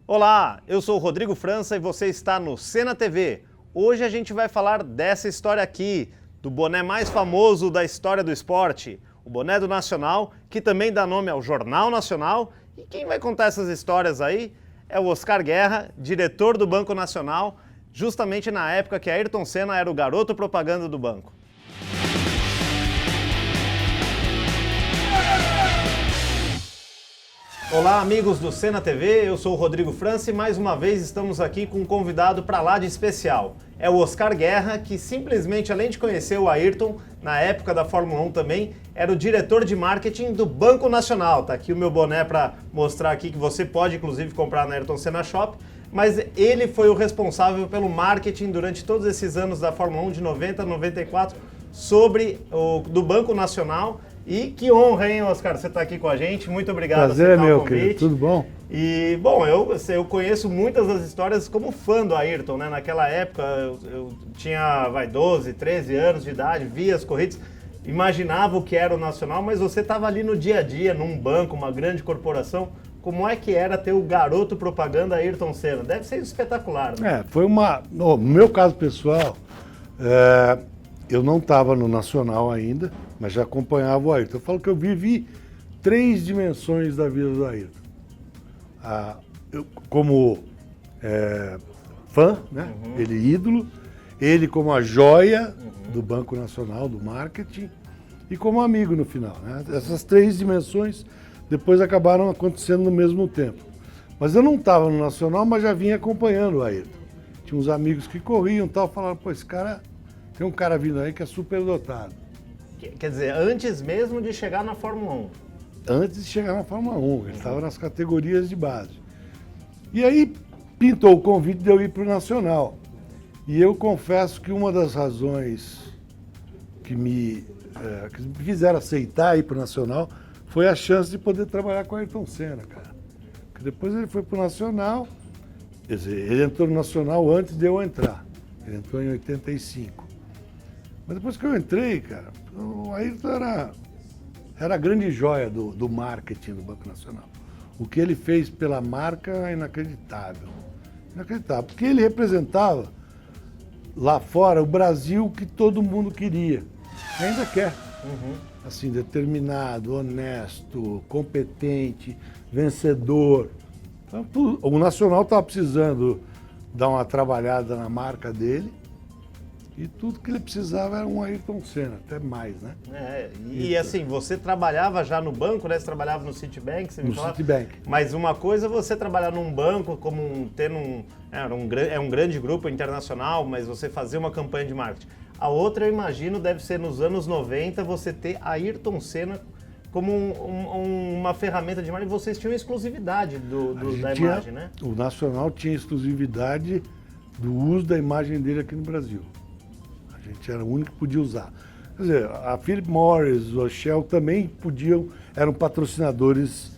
Olá, eu sou o Rodrigo França e você está no Sena TV. Hoje a gente vai falar dessa história aqui, do boné mais famoso da história do esporte, o boné do Nacional, que também dá nome ao Jornal Nacional. E quem vai contar essas histórias aí é o Oscar Guerra, diretor do Banco Nacional, justamente na época que Ayrton Senna era o garoto propaganda do banco. Olá, amigos do Sena TV, eu sou o Rodrigo França e mais uma vez estamos aqui com um convidado para lá de especial. É o Oscar Guerra, que simplesmente, além de conhecer o Ayrton, na época da Fórmula 1 também, era o diretor de marketing do Banco Nacional. Tá aqui o meu boné para mostrar aqui que você pode, inclusive, comprar na Ayrton Senna Shop. Mas ele foi o responsável pelo marketing durante todos esses anos da Fórmula 1, de 90 a 94, do Banco Nacional. E que honra, hein, Oscar, você está aqui com a gente. Muito obrigado por aceitar o convite. Querido, tudo bom? E, bom, eu conheço muitas das histórias como fã do Ayrton, né? Naquela época eu tinha 12, 13 anos de idade, via as corridas, imaginava o que era o Nacional, mas você estava ali no dia a dia, num banco, uma grande corporação. Como é que era ter o garoto propaganda Ayrton Senna? Deve ser espetacular, né? No meu caso pessoal, eu não estava no Nacional ainda, mas já acompanhava o Ayrton. Eu falo que eu vivi 3 dimensões da vida do Ayrton. Eu, como fã, né? Ele ídolo, ele como a joia do Banco Nacional, do marketing, e como amigo no final, né? Essas 3 dimensões depois acabaram acontecendo no mesmo tempo. Mas eu não estava no Nacional, mas já vinha acompanhando o Ayrton. Tinha uns amigos que corriam e tal, falaram, pô, esse cara, tem um cara vindo aí que é super dotado. Quer dizer, antes mesmo de chegar na Fórmula 1? Antes de chegar na Fórmula 1, ele estava nas categorias de base. E aí pintou o convite de eu ir para o Nacional. E eu confesso que uma das razões que me fizeram aceitar ir para o Nacional foi a chance de poder trabalhar com o Ayrton Senna, cara. Porque depois ele foi para o Nacional, quer dizer, ele entrou no Nacional antes de eu entrar. Ele entrou em 85. Mas depois que eu entrei, cara, o Ayrton era a grande joia do marketing do Banco Nacional. O que ele fez pela marca é inacreditável. Inacreditável, porque ele representava lá fora o Brasil que todo mundo queria. E ainda quer. Assim, determinado, honesto, competente, vencedor. Então, o Nacional estava precisando dar uma trabalhada na marca dele. E tudo que ele precisava era um Ayrton Senna, até mais, né? Assim, você trabalhava já no banco, né? Você trabalhava no Citibank, você me falava. Citibank. Mas uma coisa é você trabalhar num banco, é um grande grupo internacional, mas você fazer uma campanha de marketing. A outra, eu imagino, deve ser nos anos 90, você ter Ayrton Senna como uma ferramenta de marketing. Vocês tinham exclusividade da imagem, né? O Nacional tinha exclusividade do uso da imagem dele aqui no Brasil. A gente era o único que podia usar. Quer dizer, a Philip Morris, o Shell também eram patrocinadores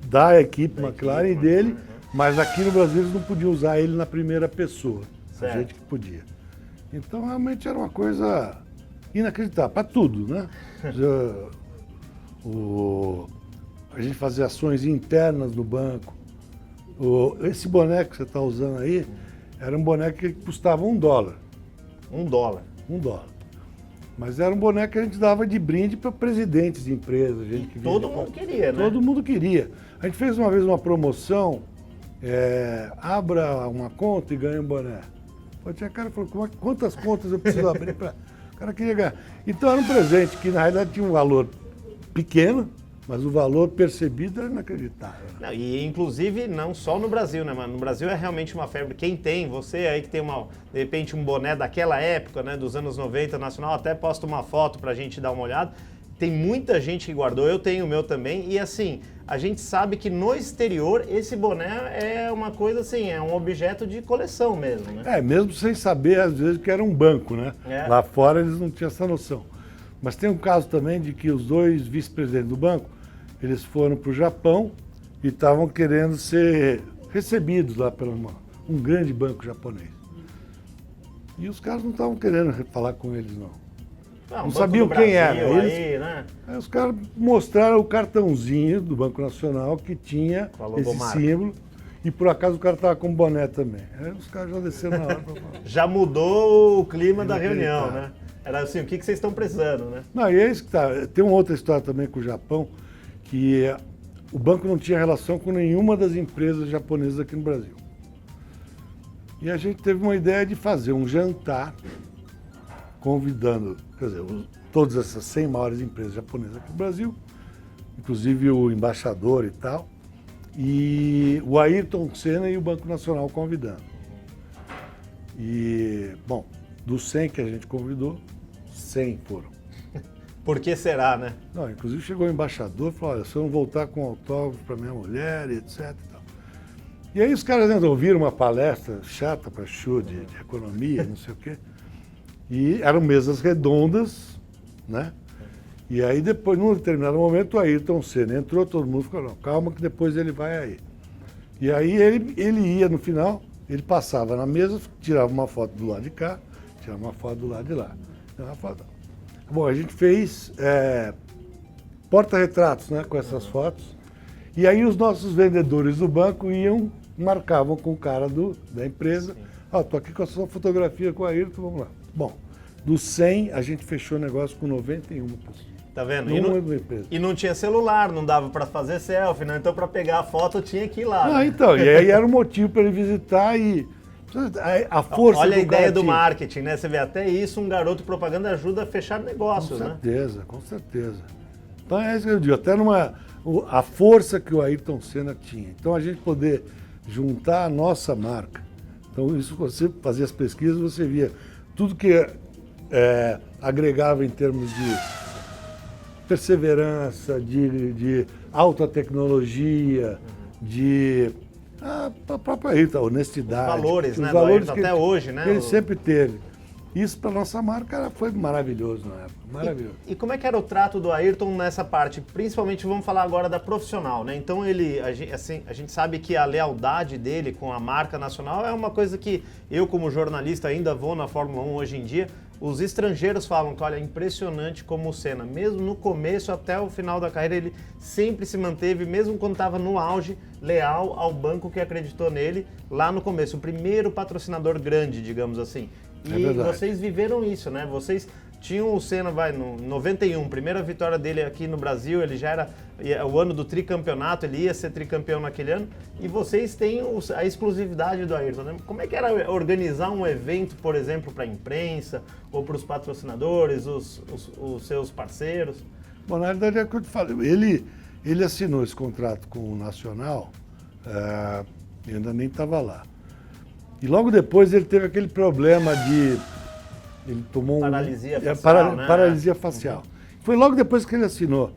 da equipe McLaren e dele, mas aqui no Brasil eles não podiam usar ele na primeira pessoa. A gente que podia. Então realmente era uma coisa inacreditável, para tudo, né? A gente fazia ações internas no banco. Esse boné que você está usando aí era um boné que custava $1. $1. $1. Mas era um boné que a gente dava de brinde para presidentes de empresas. Gente que todo mundo queria, né? Todo mundo queria. A gente fez uma vez uma promoção, abra uma conta e ganha um boné. Tinha cara que falou, quantas contas eu preciso abrir para... O cara queria ganhar. Então era um presente que na realidade tinha um valor pequeno, mas o valor percebido era inacreditável. Não, e inclusive não só no Brasil, né, mano? No Brasil é realmente uma febre. Quem tem, você aí que tem de repente um boné daquela época, né, dos anos 90 nacional, até posta uma foto pra gente dar uma olhada. Tem muita gente que guardou, eu tenho o meu também, e assim, a gente sabe que no exterior esse boné é uma coisa assim, é um objeto de coleção mesmo, né? Mesmo sem saber às vezes que era um banco, né? Lá fora eles não tinham essa noção. Mas tem um caso também de que os 2 vice-presidentes do banco, eles foram para o Japão e estavam querendo ser recebidos lá por um grande banco japonês. E os caras não estavam querendo falar com eles, não sabiam quem era. Aí os caras mostraram o cartãozinho do Banco Nacional que tinha esse símbolo e por acaso o cara estava com boné também. Aí os caras já desceram na hora pra falar. Já mudou o clima da reunião, né? Era assim, o que vocês estão precisando, né? Não, e é isso que tá. Tem uma outra história também com o Japão, que o banco não tinha relação com nenhuma das empresas japonesas aqui no Brasil. E a gente teve uma ideia de fazer um jantar convidando, quer dizer, todas essas 100 maiores empresas japonesas aqui no Brasil, inclusive o embaixador e tal, e o Ayrton Senna e o Banco Nacional convidando. E, bom, dos 100 que a gente convidou, 100 foram. Por que será, né? Não, inclusive chegou o embaixador e falou, olha, se eu não voltar com autógrafo para minha mulher, e etc. E tal. E aí os caras ainda ouviram uma palestra chata para show de economia, não sei o quê. E eram mesas redondas, né? E aí depois, num determinado momento, o Ayrton Senna entrou, todo mundo ficou, não, calma que depois ele vai aí. E aí ele ia no final, ele passava na mesa, tirava uma foto do lado de cá, tirava uma foto do lado de lá. Uma foto. Bom, a gente fez porta-retratos, né, com essas fotos. E aí os nossos vendedores do banco marcavam com o cara da empresa. Ó, tô aqui com a sua fotografia com o Ayrton, vamos lá. Bom, dos 100, a gente fechou o negócio com 91%. Tá vendo? E não tinha celular, não dava para fazer selfie, né? Então para pegar a foto tinha que ir lá. Ah, né? então, e aí era o motivo para ele visitar e a força Olha do a ideia do tinha. marketing, né? Você vê, até isso um garoto propaganda ajuda a fechar negócios, né? Com certeza. Então é isso que eu digo, até a força que o Ayrton Senna tinha. Então a gente poder juntar a nossa marca. Então isso, você fazia as pesquisas, você via tudo que agregava em termos de perseverança, de alta tecnologia, de a própria honestidade. Os valores, né? Valores até hoje, né? Que ele sempre teve. Isso para nossa marca foi maravilhoso na época, maravilhoso. E como é que era o trato do Ayrton nessa parte? Principalmente vamos falar agora da profissional, né? Então a gente sabe que a lealdade dele com a marca nacional é uma coisa que eu como jornalista ainda vou na Fórmula 1 hoje em dia. Os estrangeiros falam que, olha, é impressionante como o Senna, mesmo no começo até o final da carreira, ele sempre se manteve, mesmo quando estava no auge, leal ao banco que acreditou nele lá no começo. O primeiro patrocinador grande, digamos assim. E vocês viveram isso, né? Vocês tinham o Senna, no 91, primeira vitória dele aqui no Brasil, ele já era o ano do tricampeonato, ele ia ser tricampeão naquele ano, e vocês têm a exclusividade do Ayrton, né? Como é que era organizar um evento, por exemplo, para a imprensa, ou para os patrocinadores, os seus parceiros? Bom, na verdade é o que eu te falei, ele assinou esse contrato com o Nacional, eu ainda nem estava lá. E logo depois ele teve aquele problema ele tomou paralisia facial, né? Paralisia facial. Foi logo depois que ele assinou.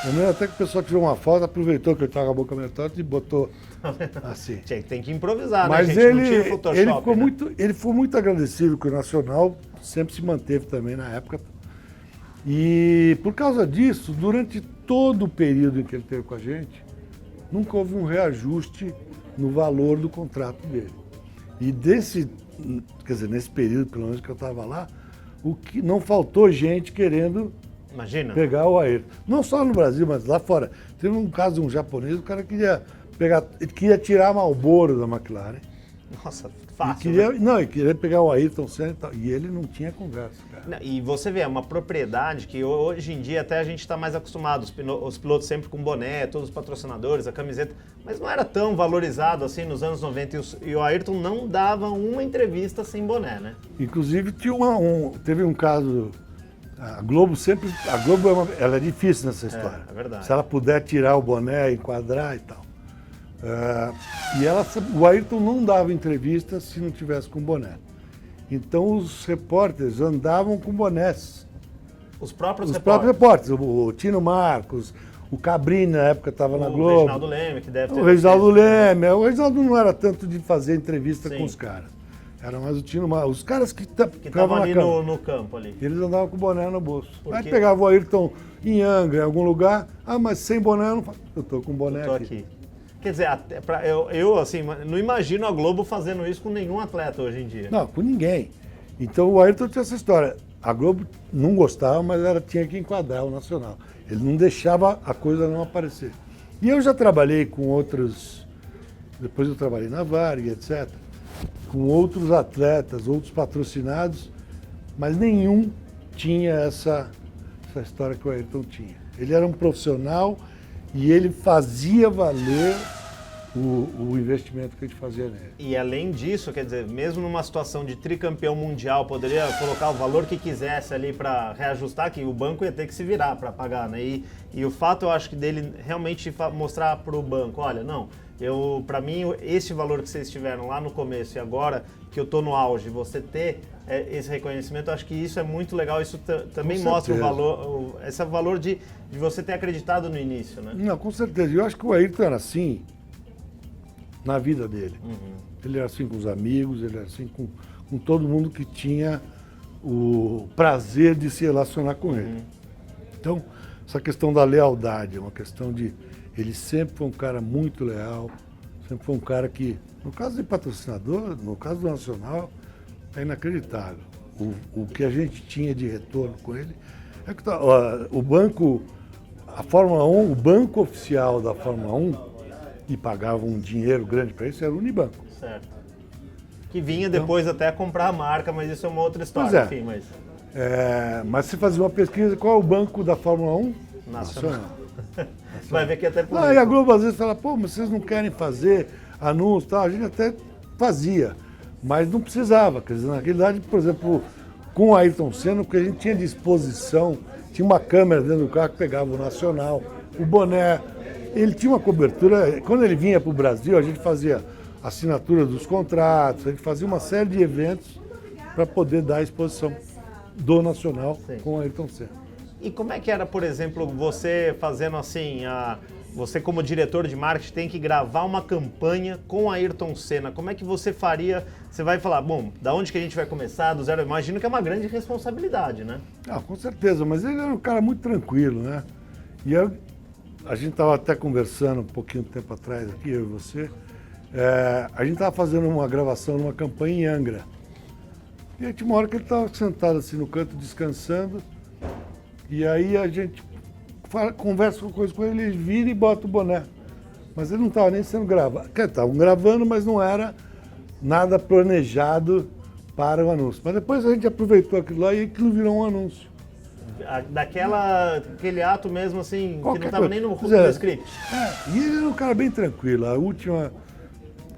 Eu lembro até que o pessoal tirou uma foto, aproveitou que ele estava com a boca meio torta e botou assim. Tem que improvisar, mas né, gente? Ele, não tinha Photoshop, ele ficou né? ele foi muito agradecido que o Nacional sempre se manteve também na época. E por causa disso, durante todo o período em que ele esteve com a gente, nunca houve um reajuste no valor do contrato dele. E nesse período, pelo menos que eu estava lá, o que não faltou gente querendo pegar o Ayrton. Não só no Brasil, mas lá fora. Teve um caso de um japonês, o cara queria tirar a Marlboro da McLaren. Nossa, fácil. E queria pegar o Ayrton Senna e tal. E ele não tinha conversa, cara. E você vê, é uma propriedade que hoje em dia até a gente está mais acostumado. Os pilotos sempre com boné, todos os patrocinadores, a camiseta. Mas não era tão valorizado assim nos anos 90. E o Ayrton não dava uma entrevista sem boné, né? Inclusive, teve um caso. A Globo ela é difícil nessa história. É verdade. Se ela puder tirar o boné, enquadrar e tal. O Ayrton não dava entrevista se não tivesse com boné. Então os repórteres andavam com bonés. Os próprios repórteres. O Tino Marcos, o Cabrini na época estava na Globo. O Reginaldo Leme, que deve ter... O Reginaldo Leme. O Reginaldo não era tanto de fazer entrevista com os caras. Era mais o Tino Marcos. Os caras que estavam ali no campo ali. Eles andavam com o boné no bolso. Aí pegava o Ayrton em Angra, em algum lugar. Ah, mas sem boné eu não faço. Eu tô com o boné aqui. Quer dizer, eu assim, não imagino a Globo fazendo isso com nenhum atleta hoje em dia. Não, com ninguém. Então o Ayrton tinha essa história. A Globo não gostava, mas ela tinha que enquadrar o Nacional. Ele não deixava a coisa não aparecer. E eu já trabalhei com outros Depois eu trabalhei na Varig, etc. Com outros atletas, outros patrocinados, mas nenhum tinha essa história que o Ayrton tinha. Ele era um profissional e ele fazia valer o investimento que a gente fazia nele. E além disso, quer dizer, mesmo numa situação de tricampeão mundial, poderia colocar o valor que quisesse ali para reajustar, que o banco ia ter que se virar para pagar, né? E o fato, eu acho que dele realmente mostrar para o banco, olha, não, para mim, esse valor que vocês tiveram lá no começo e agora que eu estou no auge, você ter esse reconhecimento, eu acho que isso é muito legal, isso também mostra o valor, esse valor de você ter acreditado no início, né? Não, com certeza. Eu acho que o Ayrton era assim na vida dele. Ele era assim com os amigos, ele era assim com todo mundo que tinha o prazer de se relacionar com ele. Então, essa questão da lealdade é uma questão de... Ele sempre foi um cara muito leal, sempre foi um cara que, no caso de patrocinador, no caso do Nacional, é inacreditável. O que a gente tinha de retorno com ele é que o banco, a Fórmula 1, o banco oficial da Fórmula 1, e pagava um dinheiro grande para isso, era o Unibanco. Certo. Que vinha depois até comprar a marca, mas isso é uma outra história. Enfim, mas se fazer uma pesquisa, qual é o banco da Fórmula 1? Nacional. Vai ver que até por E a Globo às vezes fala, pô, mas vocês não querem fazer anúncio e tal. A gente até fazia, mas não precisava. Quer dizer, na realidade, por exemplo, com o Ayrton Senna, porque a gente tinha disposição, tinha uma câmera dentro do carro que pegava o Nacional, o boné. Ele tinha uma cobertura, quando ele vinha para o Brasil, a gente fazia assinatura dos contratos, a gente fazia uma série de eventos para poder dar a exposição do Nacional com o Ayrton Senna. E como é que era, por exemplo, você fazendo assim, você como diretor de marketing tem que gravar uma campanha com a Ayrton Senna, como é que você faria? Você vai falar, bom, da onde que a gente vai começar, do zero? Eu imagino que é uma grande responsabilidade, né? Com certeza, mas ele era um cara muito tranquilo, né? E a gente estava até conversando um pouquinho de tempo atrás aqui, eu e você, a gente estava fazendo uma gravação numa campanha em Angra. E aí tinha uma hora que ele estava sentado assim no canto, descansando, e aí a gente conversa com coisa com ele, ele vira e bota o boné. Mas ele não estava nem sendo gravado. Estavam gravando, mas não era nada planejado para o anúncio. Mas depois a gente aproveitou aquilo lá e aquilo virou um anúncio. Aquele ato mesmo assim, Qualquer que não estava nem no script. E ele era um cara bem tranquilo.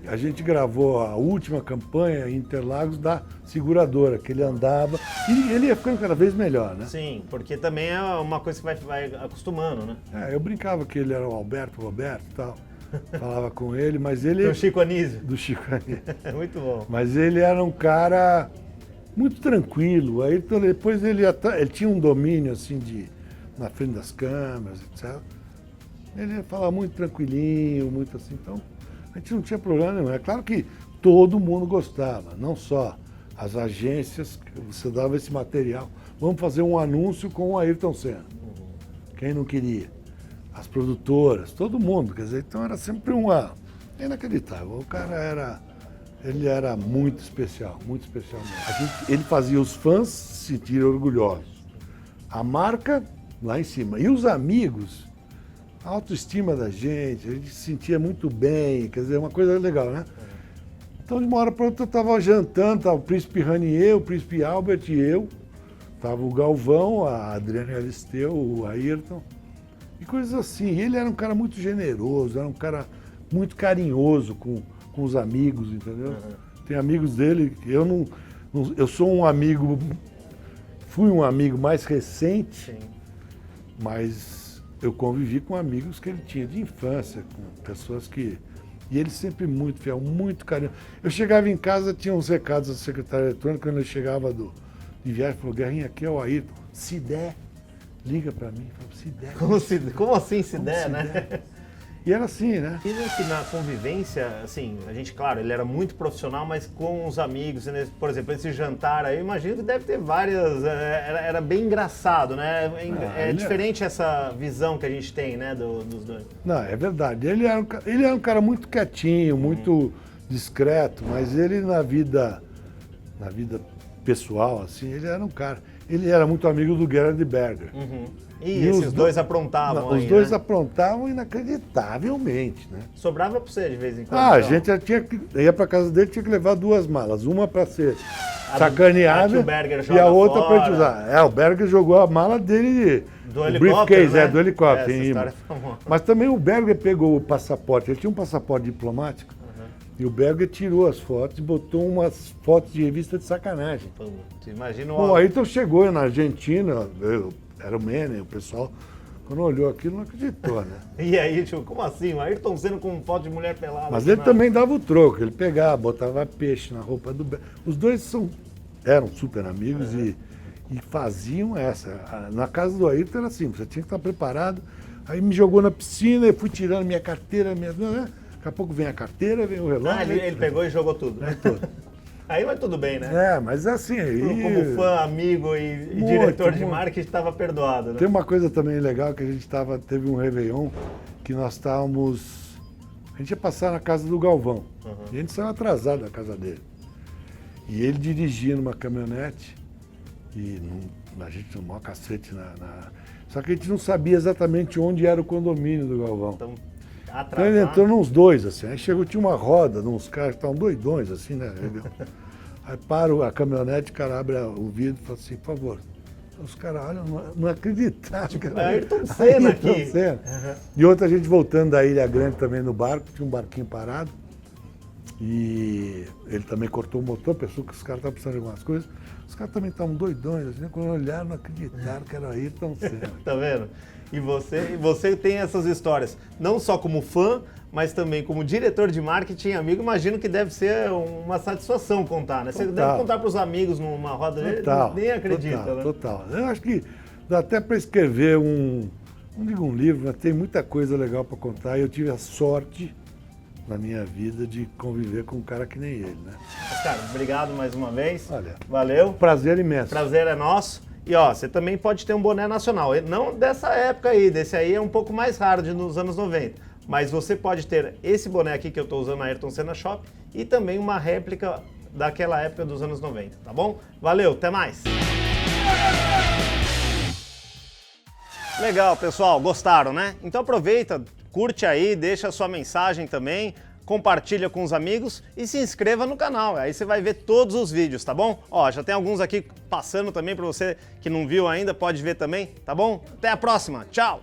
A gente gravou a última campanha em Interlagos da seguradora, que ele andava, e ele ia ficando cada vez melhor, né? Sim, porque também é uma coisa que vai acostumando, né? Eu brincava que ele era o Roberto e tal, falava com ele, mas ele... Do Chico Anísio. Do Chico Anísio. Muito bom. Mas ele era um cara muito tranquilo. Aí depois ele tinha um domínio assim na frente das câmeras, etc. Ele falava muito tranquilinho, muito assim, então a gente não tinha problema nenhum. É claro que todo mundo gostava, não só as agências, que você dava esse material. Vamos fazer um anúncio com o Ayrton Senna. Quem não queria? As produtoras, todo mundo. Quer dizer, então era sempre inacreditável. O cara ele era muito especial mesmo. Ele fazia os fãs se sentirem orgulhosos. A marca lá em cima. E os amigos, a autoestima da gente, a gente se sentia muito bem, quer dizer, uma coisa legal, né? Então, de uma hora para outra, eu estava jantando, estava o Príncipe Ranier, o Príncipe Albert e eu. Estava o Galvão, a Adriana Galisteu, o Ayrton, e coisas assim. E ele era um cara muito generoso, era um cara muito carinhoso com os amigos, entendeu? Tem amigos dele, eu sou um amigo, fui um amigo mais recente, mas eu convivi com amigos que ele tinha de infância, com pessoas que... E ele sempre muito fiel, muito carinhoso. Eu chegava em casa, tinha uns recados da secretária eletrônica, quando eu chegava de viagem, falou, Guerrinha, aqui é o Ayrton, se der, liga pra mim. Falei, se der. Como assim se der, né? E era assim, né? Dizem que na convivência, assim, a gente, claro, ele era muito profissional, mas com os amigos, né? Por exemplo, esse jantar aí, eu imagino que deve ter várias, era bem engraçado, né? É diferente essa visão que a gente tem, né, dos dois. Não, é verdade. Ele era um cara muito quietinho, muito discreto, mas ele na vida pessoal, assim, ele era um cara. ele era muito amigo do Gerhard Berger. E esses dois aprontavam Os aí, dois né? aprontavam inacreditavelmente, né? Sobrava pra você de vez em quando. A então. gente ia pra casa dele, tinha que levar 2 malas. Uma pra ser A que sacaneada o Berger e joga a outra pra gente fora. usar. O Berger jogou a mala dele, Do o helicóptero, briefcase, né? do helicóptero. Essa em história Imola. é famosa. Mas também o Berger pegou o passaporte, ele tinha um passaporte diplomático, e o Berger tirou as fotos e botou umas fotos de revista de sacanagem. Putz, imagina Pô, o Ayrton chegou na Argentina, era o Menem, o pessoal, quando olhou aquilo não acreditou, né? E aí, tipo, como assim? O Ayrton Senna com foto de mulher pelada. Mas aqui ele na- também dava o troco, ele pegava, botava peixe na roupa do Berger. Os dois eram super amigos e faziam essa. Na casa do Ayrton era assim, você tinha que estar preparado. Aí me jogou na piscina, eu fui tirando minha carteira, daqui a pouco vem a carteira, vem o relógio. Ah, ele pegou e jogou tudo. Aí vai tudo bem, né? Mas assim, aí... Como fã, amigo e Muito, diretor de muito. marketing, estava perdoado, né? Tem uma coisa também legal que a gente teve um Réveillon que nós estávamos. A gente ia passar na casa do Galvão. E a gente saiu atrasado da casa dele. E ele dirigia numa caminhonete e a gente tomou maior cacete Só que a gente não sabia exatamente onde era o condomínio do Galvão. Então, Então ele entrou nos dois, assim. Aí chegou, tinha uma roda, uns caras que estavam doidões, assim, né? Aí para a caminhonete, o cara abre o vidro e fala assim, por favor. Os caras olham, não acreditaram. É Ayrton Senna Ayrton aqui. Senna. E outra, a gente voltando da Ilha Grande também no barco, tinha um barquinho parado. E ele também cortou o motor, pensou que os caras estavam precisando de algumas coisas. Os caras também estavam doidões, assim, quando olharam, não acreditaram que era Ayrton Senna. Tá vendo? E você tem essas histórias, não só como fã, mas também como diretor de marketing, amigo, imagino que deve ser uma satisfação contar, né? Você Total. deve contar para os amigos numa roda, Total, nem acredita, total, né? Total. Eu acho que dá até para escrever não digo um livro, mas tem muita coisa legal para contar. E eu tive a sorte na minha vida de conviver com um cara que nem ele, né? Cara, obrigado mais uma vez. Olha, Valeu. prazer imenso. Prazer é nosso. E ó, você também pode ter um boné nacional. Não dessa época aí, desse aí é um pouco mais raro, nos anos 90. Mas você pode ter esse boné aqui que eu estou usando na Ayrton Senna Shop e também uma réplica daquela época dos anos 90, tá bom? Valeu, até mais! Legal, pessoal, gostaram, né? Então aproveita, curte aí, deixa a sua mensagem também, compartilha com os amigos e se inscreva no canal, aí você vai ver todos os vídeos, tá bom? Ó, já tem alguns aqui passando também para você que não viu ainda, pode ver também, tá bom? Até a próxima, tchau!